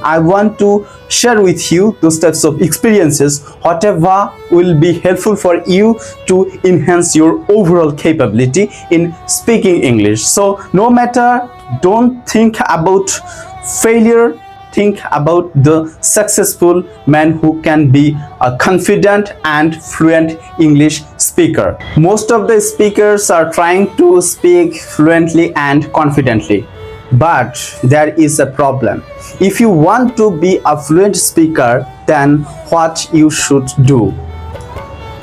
I want to share with you those types of experiences, whatever will be helpful for you to enhance your overall capability in speaking English. So no matter, don't think about failure, think about the successful man who can be a confident and fluent English speaker. Most of the speakers are trying to speak fluently and confidently. But there is a problem. If you want to be a fluent speaker, then what you should do?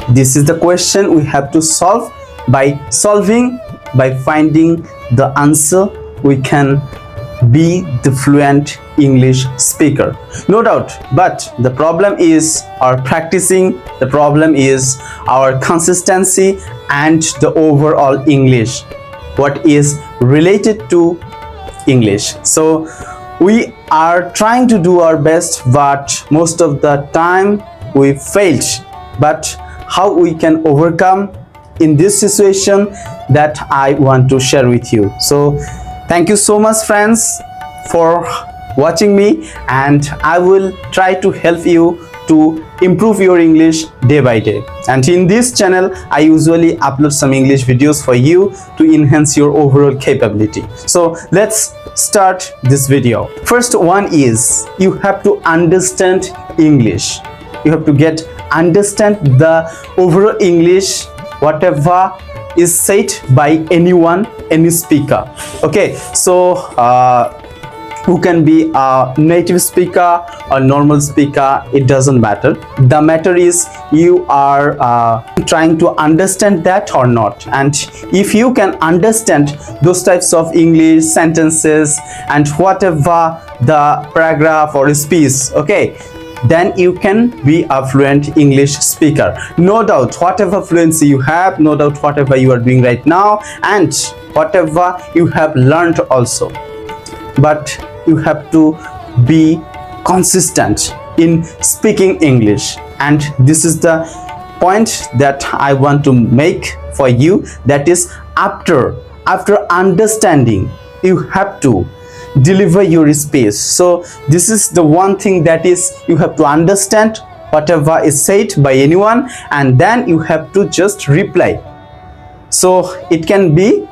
This is the question we have to solve. By finding the answer, we can be the fluent English speaker. No doubt, but the problem is our practicing, the problem is our consistency and the overall English, what is related to English. So we are trying to do our best, but most of the time we failed. But how we can overcome in this situation, that I want to share with you. So thank you so much, friends, for watching me, and I will try to help you to improve your English day by day. And in this channel, I usually upload some English videos for you to enhance your overall capability. So let's start this video. First one is, you have to understand English. You have to understand the overall English, whatever is said by anyone, any speaker. Okay, so who can be a native speaker or normal speaker, it doesn't matter. The matter is you are trying to understand that or not. And if you can understand those types of English sentences and whatever the paragraph or speech, okay, then you can be a fluent English speaker. No doubt, whatever fluency you have, no doubt whatever you are doing right now, and whatever you have learned also. But you have to be consistent in speaking English, and this is the point that I want to make for you. That is, after understanding, you have to deliver your speech. So this is the one thing, that is, you have to understand whatever is said by anyone, and then you have to just reply. So it can be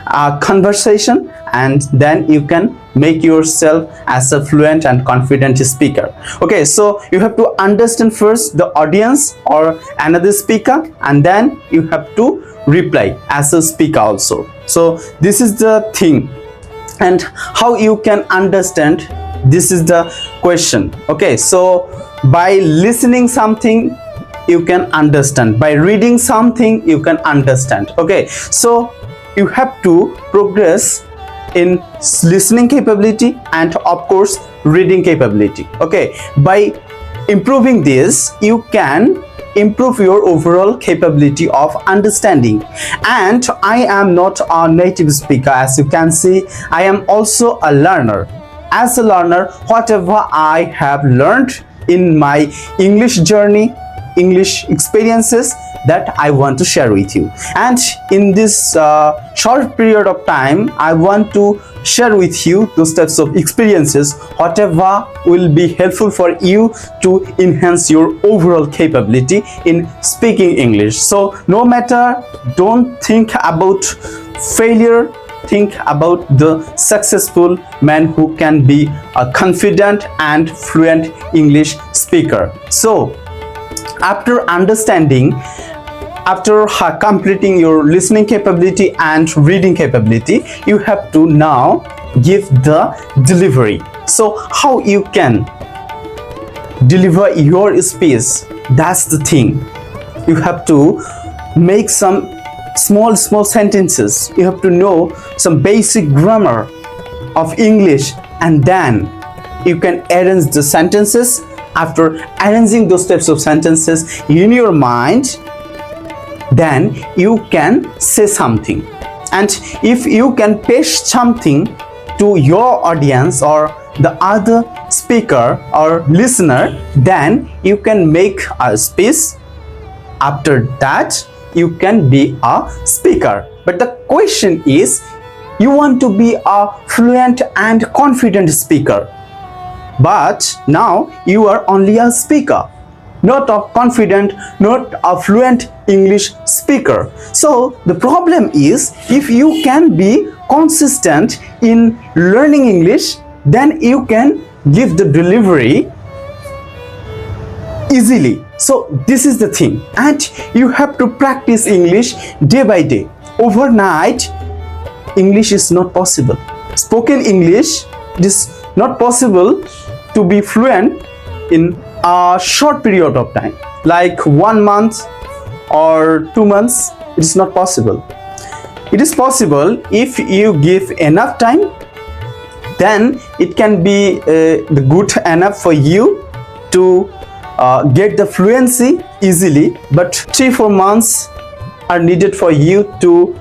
a conversation, and then you can make yourself as a fluent and confident speaker. Okay, so you have to understand first the audience or another speaker, and then you have to reply as a speaker also. So this is the thing. And how you can understand, this is the question. Okay, so by listening something, you can understand. By reading something, you can understand. Okay, so you have to progress in listening capability and of course reading capability. Okay, by improving this, you can improve your overall capability of understanding. And I am not a native speaker, as you can see. I am also a learner. As a learner, whatever I have learned in my English journey, English experiences, that I want to share with you. And in this short period of time, I want to share with you those types of experiences, whatever will be helpful for you to enhance your overall capability in speaking English. So no matter, don't think about failure, think about the successful man who can be a confident and fluent English speaker. So after understanding, after completing your listening capability and reading capability, you have to now give the delivery. So how you can deliver your speech, that's the thing. You have to make some small sentences. You have to know some basic grammar of English, and then you can arrange the sentences. After arranging those types of sentences in your mind, then you can say something. And if you can paste something to your audience or the other speaker or listener, then you can make a speech. After that, you can be a speaker. But the question is, you want to be a fluent and confident speaker. but now you are only a speaker, not a confident, not a fluent English speaker. So the problem is, if you can be consistent in learning English, then you can give the delivery easily. So this is the thing, and you have to practice English day by day. Overnight, English is not possible. Spoken English, it is not possible to be fluent in a short period of time, like 1 month or 2 months. It is not possible. It is possible if you give enough time, then it can be the good enough for you to get the fluency easily. But 3-4 months are needed for you to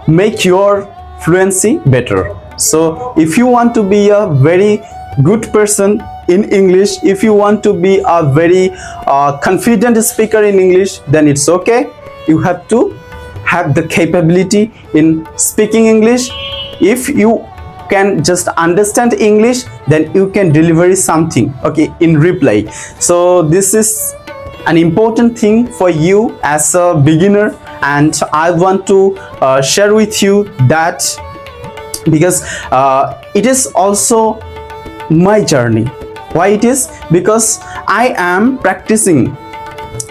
make your fluency better. So if you want to be a very good person in English, if you want to be a very confident speaker in English, then it's okay. You have to have the capability in speaking English. If you can just understand English, then you can deliver something, okay, in reply. So this is an important thing for you as a beginner, and I want to share with you that, because it is also my journey. Why it is? Because I am practicing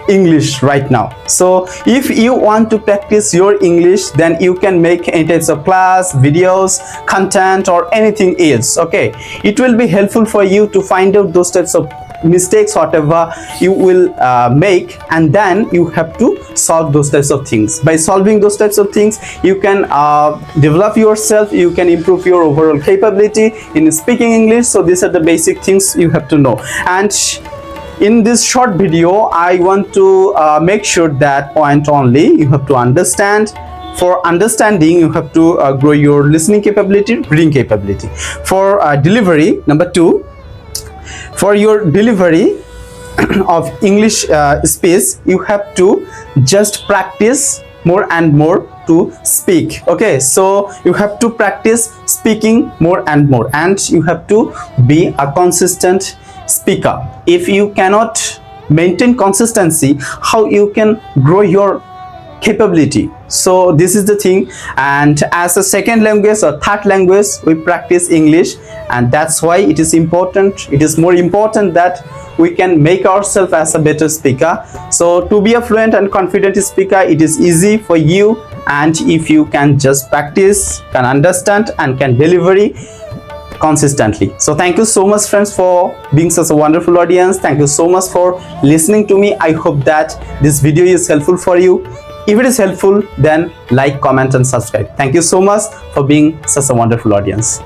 English right now. So if you want to practice your English, then you can make any types of class, videos, content, or anything else, okay? It will be helpful for you to find out those types of mistakes, whatever you will make, and then you have to solve those types of things. By solving those types of things, you can develop yourself, you can improve your overall capability in speaking English. So these are the basic things you have to know. And in this short video, I want to make sure that point only. You have to understand. For understanding, you have to grow your listening capability, reading capability. For delivery, number 2, for your delivery of English speech, you have to just practice more and more to speak. Okay, so you have to practice speaking more and more, and you have to be a consistent speaker. If you cannot maintain consistency, how you can grow your capability? So this is the thing. And as a second language or third language, we practice English, and that's why it is important. It is more important that we can make ourselves as a better speaker. So to be a fluent and confident speaker, it is easy for you, and if you can just practice, can understand, and can deliver consistently. So thank you so much, friends, for being such a wonderful audience. Thank you so much for listening to me. I hope that this video is helpful for you. If it is helpful, then like, comment, and subscribe. Thank you so much for being such a wonderful audience.